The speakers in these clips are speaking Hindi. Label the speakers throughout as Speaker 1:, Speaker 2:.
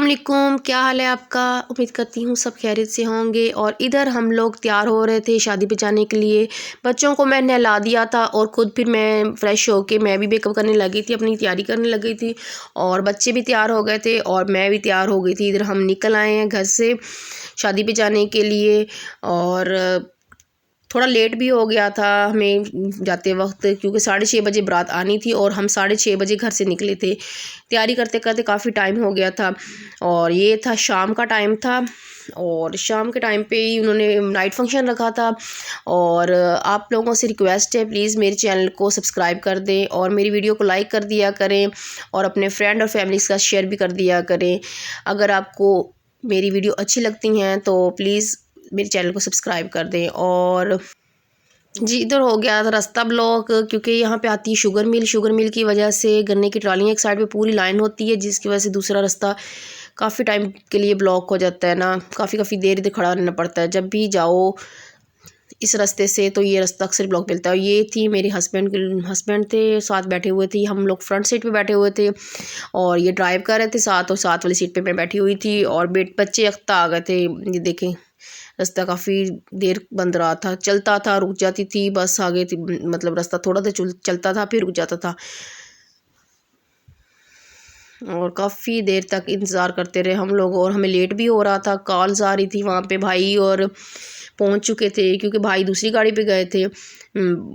Speaker 1: वालेकुम, क्या हाल है आपका। उम्मीद करती हूँ सब खैरियत से होंगे। और इधर हम लोग तैयार हो रहे थे शादी पे जाने के लिए। बच्चों को मैं नहला दिया था और ख़ुद फिर मैं फ़्रेश होके मैं भी मेकअप करने लगी थी, अपनी तैयारी करने लगी थी। और बच्चे भी तैयार हो गए थे और मैं भी तैयार हो गई थी। इधर हम निकल आए हैं घर से शादी पे जाने के लिए। और थोड़ा लेट भी हो गया था हमें जाते वक्त, क्योंकि 6:30 बजे बारात आनी थी और हम 6:30 बजे घर से निकले थे। तैयारी करते करते काफ़ी टाइम हो गया था। और ये था शाम का टाइम था और शाम के टाइम पे ही उन्होंने नाइट फंक्शन रखा था। और आप लोगों से रिक्वेस्ट है, प्लीज़ मेरे चैनल को सब्सक्राइब कर दें और मेरी वीडियो को लाइक कर दिया करें और अपने फ्रेंड और फैमिली के साथ शेयर भी कर दिया करें। अगर आपको मेरी वीडियो अच्छी लगती हैं तो प्लीज़ मेरे चैनल को सब्सक्राइब कर दें। और जी, इधर हो गया था रास्ता ब्लॉक, क्योंकि यहाँ पे आती है शुगर मिल की वजह से गन्ने की ट्रालियाँ एक साइड पे पूरी लाइन होती है, जिसकी वजह से दूसरा रास्ता काफ़ी टाइम के लिए ब्लॉक हो जाता है ना। काफ़ी देर इधर खड़ा रहना पड़ता है जब भी जाओ इस रास्ते से, तो ये रास्ता अक्सर ब्लॉक मिलता है। ये थी मेरे हस्बैंड थे, साथ बैठे हुए थे। हम लोग फ्रंट सीट पे बैठे हुए थे और ये ड्राइव कर रहे थे साथ, और साथ वाली सीट पे मैं बैठी हुई थी। और बच्चे अख्ता आ गए थे। ये देखें, रास्ता काफ़ी देर बंद रहा था, चलता था, रुक जाती थी, बस आगे थी, मतलब रास्ता थोड़ा सा चलता था फिर रुक जाता था। और काफ़ी देर तक इंतज़ार करते रहे हम लोग और हमें लेट भी हो रहा था। कॉल्स आ रही थी वहाँ पे भाई और पहुँच चुके थे, क्योंकि भाई दूसरी गाड़ी पे गए थे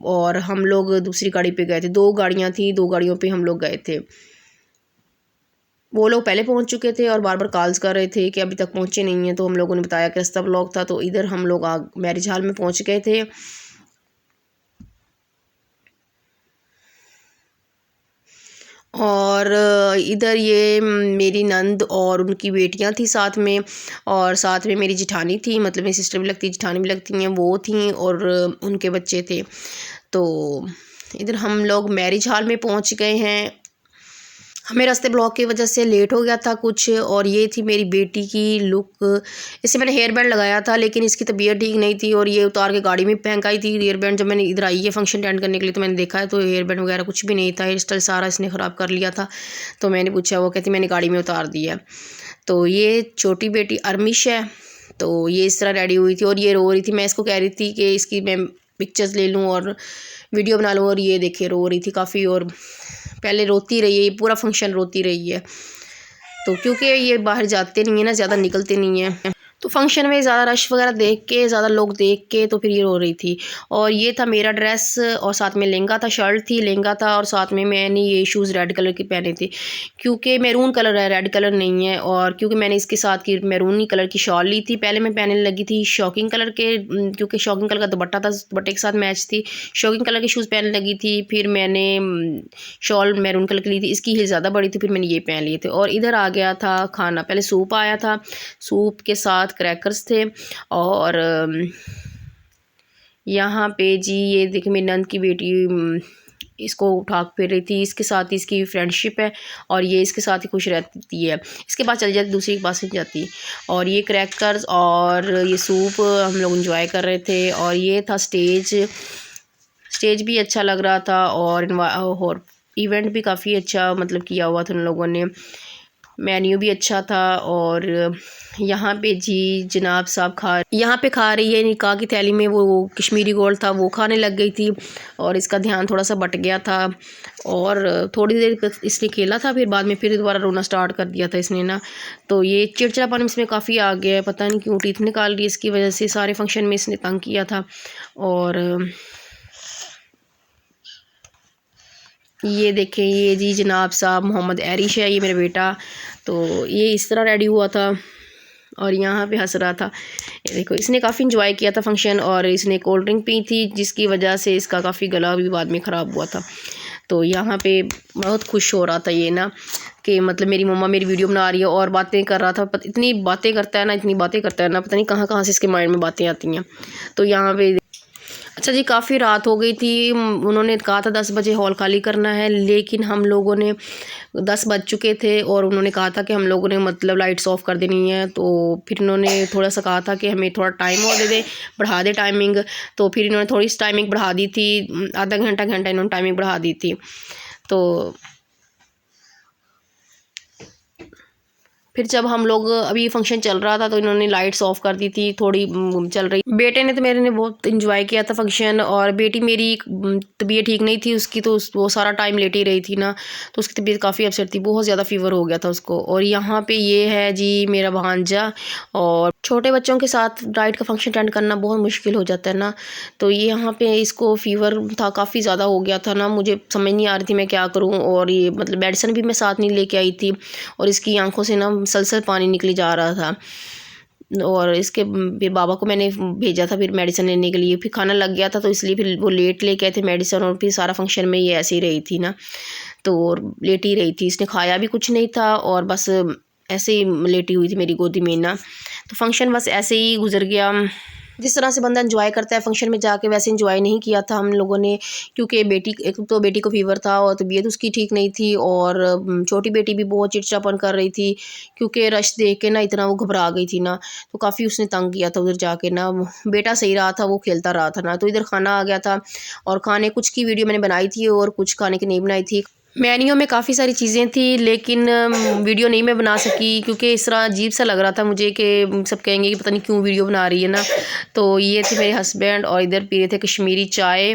Speaker 1: और हम लोग दूसरी गाड़ी पे गए थे। 2 गाड़ियाँ थी, 2 गाड़ियों पे हम लोग गए थे। वो लोग पहले पहुंच चुके थे और बार बार कॉल्स कर रहे थे कि अभी तक पहुंचे नहीं हैं। तो हम लोगों ने बताया कि रास्ता ब्लॉक था। तो इधर हम लोग मैरिज हॉल में पहुंच गए थे। और इधर ये मेरी नंद और उनकी बेटियां थी साथ में, और साथ में मेरी जिठानी थी, मतलब मेरी सिस्टर भी लगती, जिठानी भी लगती हैं, वो थी, और उनके बच्चे थे। तो इधर हम लोग मैरिज हॉल में पहुंच गए हैं। हमें रास्ते ब्लॉक की वजह से लेट हो गया था कुछ। और ये थी मेरी बेटी की लुक। इसे मैंने हेयर बैंड लगाया था, लेकिन इसकी तबीयत ठीक नहीं थी और ये उतार के गाड़ी में फेंकाई थी हेयर बैंड। जब मैंने इधर आई है फंक्शन अटेंड करने के लिए, तो मैंने देखा है तो हेयर बैंड वगैरह कुछ भी नहीं था। हेयर स्टाइल सारा इसने ख़राब कर लिया था। तो मैंने पूछा, वो कहती मैंने गाड़ी में उतार दिया। तो ये छोटी बेटी अरमिश है। तो ये इस तरह रेडी हुई थी और ये रो रही थी। मैं इसको कह रही थी कि इसकी मैं पिक्चर्स ले लूँ और वीडियो बना लूँ, और ये देखिए रो रही थी काफ़ी। और पहले रोती रही है, ये पूरा फंक्शन रोती रही है। तो क्योंकि ये बाहर जाते नहीं है ना, ज़्यादा निकलते नहीं हैं, तो फंक्शन में ज़्यादा रश वगैरह देख के, ज़्यादा लोग देख के, तो फिर ये रो रही थी। और ये था मेरा ड्रेस और साथ में लहंगा था, शर्ट थी, लहंगा था, और साथ में मैंने ये शूज़ रेड कलर के पहने थे, क्योंकि मैरून कलर है, रेड कलर नहीं है। और क्योंकि मैंने इसके साथ की मैरून कलर की शॉल ली थी। पहले मैं पहनने लगी थी शॉकिंग कलर के, क्योंकि शॉकिंग कलर का दुपट्टा था, दुपट्टे के साथ मैच थी। शॉकिंग कलर के शूज़ पहनने लगी थी। फिर मैंने शॉल मैरून कलर की ली थी, इसकी हील ज़्यादा बड़ी थी, फिर मैंने ये पहन लिए थे। और इधर आ गया था खाना, पहले सूप आया था, सूप के साथ क्रैकर्स थे। और यहाँ पे जी ये देखिए मेरी नंद की बेटी इसको उठा फिर रही थी। इसके साथ ही इसकी फ्रेंडशिप है और ये इसके साथ ही खुश रहती है। इसके पास चली जाती, दूसरी के पास नहीं जाती। और ये क्रैकर्स और ये सूप हम लोग एंजॉय कर रहे थे। और ये था स्टेज भी अच्छा लग रहा था और इवेंट भी काफ़ी अच्छा मतलब किया हुआ था उन लोगों ने। मेन्यू भी अच्छा था। और यहाँ पे जी जनाब साहब यहाँ पे खा रही है, निकाह की थैली में वो कश्मीरी गोल्ड था, वो खाने लग गई थी और इसका ध्यान थोड़ा सा बट गया था। और थोड़ी देर इसने खेला था, फिर बाद में फिर दोबारा रोना स्टार्ट कर दिया था इसने ना। तो ये चिड़चिड़ापन इसमें काफ़ी आ गया है, पता नहीं क्यों टीथ निकाल रही है, इसकी वजह से सारे फंक्शन में इसने तंग किया था। और ये देखें, ये जी जनाब साहब मोहम्मद एरिश है, ये मेरा बेटा। तो ये इस तरह रेडी हुआ था और यहाँ पे हंस रहा था। ये देखो, इसने काफ़ी इंजॉय किया था फंक्शन, और इसने कोल्ड ड्रिंक पी थी, जिसकी वजह से इसका काफ़ी गला भी बाद में ख़राब हुआ था। तो यहाँ पे बहुत खुश हो रहा था ये ना, कि मतलब मेरी मम्मा मेरी वीडियो बना रही है और बातें कर रहा था। इतनी बातें करता है ना, इतनी बातें करता है ना, पता नहीं कहाँ कहाँ से इसके माइंड में बातें आती हैं। तो यहाँ पे अच्छा जी, काफ़ी रात हो गई थी। उन्होंने कहा था 10 बजे हॉल खाली करना है, लेकिन हम लोगों ने 10 बज चुके थे और उन्होंने कहा था कि हम लोगों ने मतलब लाइट्स ऑफ कर देनी है। तो फिर उन्होंने थोड़ा सा कहा था कि हमें थोड़ा टाइम और दे दे, बढ़ा दे टाइमिंग। तो फिर इन्होंने थोड़ी सी टाइमिंग बढ़ा दी थी, आधा घंटा इन्होंने टाइमिंग बढ़ा दी थी। तो फिर जब हम लोग अभी फंक्शन चल रहा था तो इन्होंने लाइट्स ऑफ कर दी थी, थोड़ी चल रही। बेटे ने तो मेरे ने बहुत इंजॉय किया था फंक्शन, और बेटी मेरी तबीयत ठीक नहीं थी उसकी, तो वो सारा टाइम लेटी रही थी ना, तो उसकी तबीयत काफ़ी अपसेट थी, बहुत ज़्यादा फीवर हो गया था उसको। और यहाँ पे ये है जी मेरा भांजा, और छोटे बच्चों के साथ ब्राइड का फंक्शन अटेंड करना बहुत मुश्किल हो जाता है ना। तो ये यहाँ पे इसको फ़ीवर था, काफ़ी ज़्यादा हो गया था ना, मुझे समझ नहीं आ रही थी मैं क्या करूँ। और ये मतलब मेडिसिन भी मैं साथ नहीं लेके आई थी, और इसकी आंखों से ना सलसल पानी निकली जा रहा था। और इसके फिर बाबा को मैंने भेजा था फिर मेडिसिन लेने के लिए, फिर खाना लग गया था तो इसलिए फिर वो लेट लेके आए थे मेडिसिन, और फिर सारा फंक्शन में ये ऐसे ही रही थी ना, तो लेटी ही रही थी, इसने खाया भी कुछ नहीं था, और बस ऐसे ही लेटी हुई थी मेरी गोदी में ना। तो फंक्शन बस ऐसे ही गुजर गया। जिस तरह से बंदा एंजॉय करता है फंक्शन में जाके, वैसे एंजॉय नहीं किया था हम लोगों ने, क्योंकि बेटी, एक तो बेटी को फीवर था और तबीयत उसकी ठीक नहीं थी, और छोटी बेटी भी बहुत चिड़चिड़ापन कर रही थी, क्योंकि रश देख के ना इतना वो घबरा गई थी ना, तो काफ़ी उसने तंग किया था उधर जाके ना। बेटा सही रहा था, वो खेलता रहा था ना। तो इधर खाना आ गया था, और खाने कुछ की वीडियो मैंने बनाई थी और कुछ खाने की नहीं बनाई थी। मेन्यू में काफ़ी सारी चीज़ें थी, लेकिन वीडियो नहीं मैं बना सकी, क्योंकि इस तरह अजीब सा लग रहा था मुझे कि सब कहेंगे कि पता नहीं क्यों वीडियो बना रही है ना। तो ये थे मेरे हस्बैंड, और इधर पी रहे थे कश्मीरी चाय,